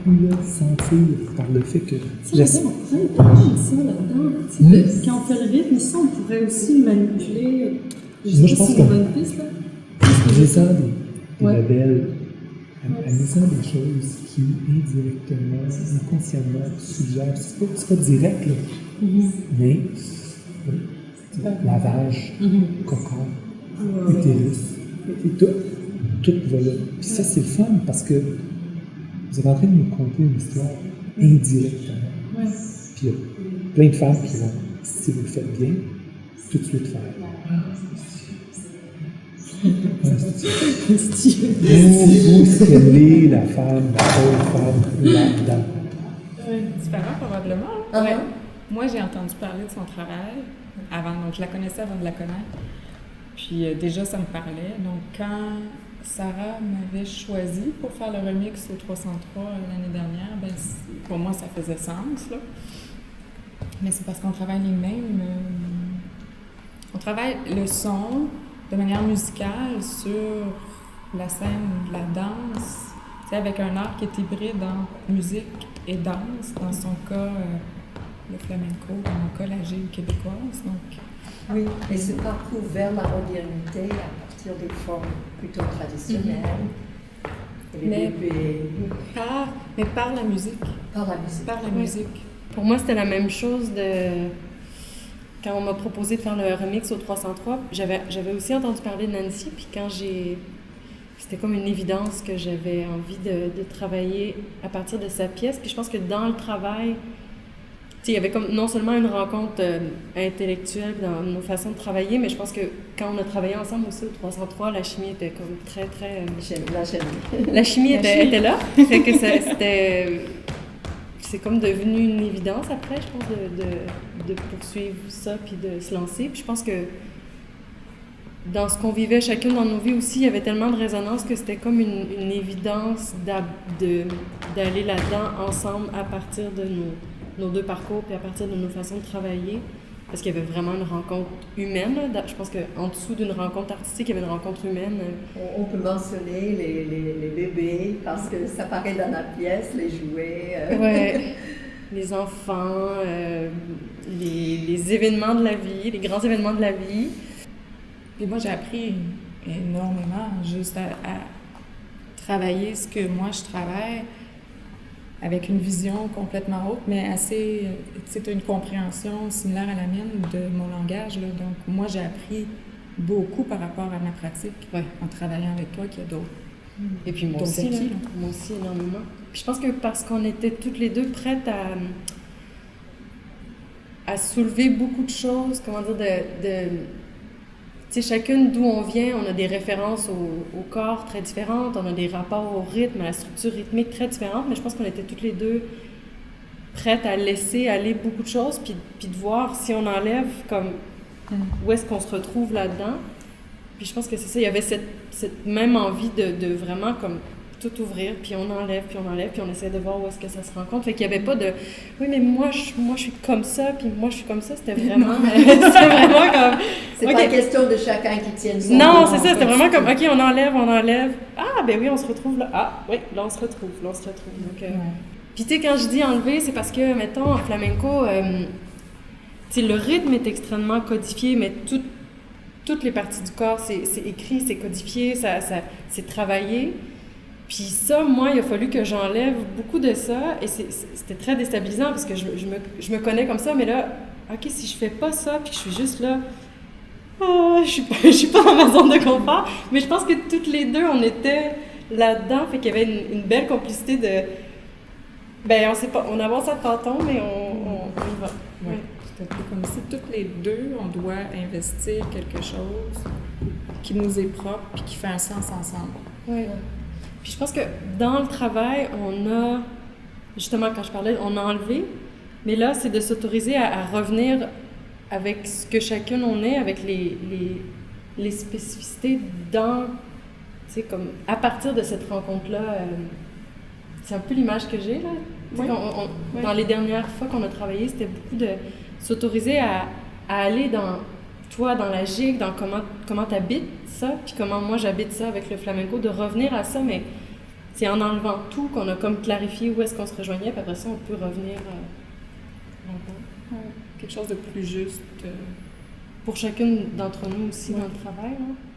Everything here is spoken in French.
beaucoup là, sentir par le fait que... On pourrait parler de ça là-dedans. Quand on fait le rythme, ça, on pourrait aussi manipuler. Moi, je pense que c'est une bonne piste, là. En disant des Ouais. labels, en disant des choses qui indirectement, inconsciemment suggèrent, c'est pas direct, là, mais lavage, cocon, utérus, et tout va là. Puis ça, c'est le fun parce que vous êtes en train de nous conter une histoire indirectement. Ouais. Puis il y a plein de femmes qui vont, si vous le faites bien, tout de suite faire. Où est-ce qu'elle est, la femme, la pauvre femme, là-dedans? Différent, probablement. Uh-huh. Ouais. Moi, j'ai entendu parler de son travail avant, donc je la connaissais avant de la connaître. Puis déjà, ça me parlait. Donc, quand Sarah m'avait choisi pour faire le remix au 303 l'année dernière, ben, pour moi, ça faisait sens, là. Mais c'est parce qu'on travaille les mêmes... on travaille le son de manière musicale sur la scène de la danse, avec un art qui est hybride en musique et danse. Dans son cas, le flamenco, dans mon cas, la gigue québécoise. Donc, oui, et ce parcours vers la modernité à partir des formes plutôt traditionnelles. Mais par la musique. Par la musique. Par la musique. Pour moi, c'était la même chose quand on m'a proposé de faire le remix au 303. J'avais aussi entendu parler de Nancy, puis c'était comme une évidence que j'avais envie de travailler à partir de sa pièce. Puis je pense que dans le travail, il y avait comme non seulement une rencontre intellectuelle dans nos façons de travailler, mais je pense que quand on a travaillé ensemble aussi au 303, la chimie était comme très, très... La chimie était là. Fait que c'est comme devenu une évidence après, je pense, de poursuivre ça puis de se lancer. Puis je pense que dans ce qu'on vivait chacune dans nos vies aussi, il y avait tellement de résonance que c'était comme une évidence d'aller là-dedans ensemble à partir de nos deux parcours puis à partir de nos façons de travailler. Parce qu'il y avait vraiment une rencontre humaine. Je pense qu'en dessous d'une rencontre artistique, il y avait une rencontre humaine. On peut mentionner les bébés parce que ça paraît dans la pièce, les jouets. Ouais. Les enfants, les événements de la vie, les grands événements de la vie. Puis moi, j'ai appris énormément juste à travailler ce que moi je travaille avec une vision complètement autre, mais assez, c'est une compréhension similaire à la mienne de mon langage, là. Donc, moi, j'ai appris beaucoup par rapport à ma pratique en travaillant avec toi qu'il y a d'autres. Et puis moi aussi, moi aussi énormément. Puis je pense que parce qu'on était toutes les deux prêtes à soulever beaucoup de choses, comment dire, tu sais, chacune d'où on vient, on a des références au corps très différentes, on a des rapports au rythme, à la structure rythmique très différentes, mais je pense qu'on était toutes les deux prêtes à laisser aller beaucoup de choses, puis de voir si on enlève, comme, où est-ce qu'on se retrouve là-dedans. Puis je pense que c'est ça, il y avait cette même envie de vraiment comme tout ouvrir, puis on enlève, puis on essaie de voir où est-ce que ça se rencontre. Fait qu'il n'y avait pas de « oui, mais moi je suis comme ça, puis moi je suis comme ça », c'était vraiment comme... C'est pas question de chacun qui tienne son... Non, c'est ça, c'était vraiment comme « ok, on enlève. Ah, ben oui, on se retrouve là. Ah, oui, là on se retrouve. » Donc, Puis tu sais, quand je dis enlever, c'est parce que, mettons, en flamenco, tu sais, le rythme est extrêmement codifié, mais toutes les parties du corps, c'est écrit, c'est codifié, c'est travaillé. Puis ça, moi, il a fallu que j'enlève beaucoup de ça, et c'était très déstabilisant parce que je me connais comme ça, mais là, ok, si je fais pas ça, puis que je suis juste là, je suis pas dans ma zone de confort, mais je pense que toutes les deux, on était là-dedans, fait qu'il y avait une belle complicité de, ben, on sait pas, on avance à tâtons, mais on y va. Ouais. C'est un peu comme si toutes les deux, on doit investir quelque chose qui nous est propre et qui fait un sens ensemble. Oui. Puis je pense que dans le travail, on a, justement, quand je parlais, on a enlevé, mais là, c'est de s'autoriser à revenir avec ce que chacune on est, avec les spécificités dans, tu sais, comme à partir de cette rencontre-là. C'est un peu l'image que j'ai, là. Oui. Dans les dernières fois qu'on a travaillé, c'était beaucoup de s'autoriser à aller dans la gigue, dans comment tu habites ça, puis comment moi j'habite ça avec le flamenco, de revenir à ça, mais c'est en enlevant tout qu'on a comme clarifié où est-ce qu'on se rejoignait, puis après ça, on peut revenir Quelque chose de plus juste. pour chacune d'entre nous aussi dans le travail. Là.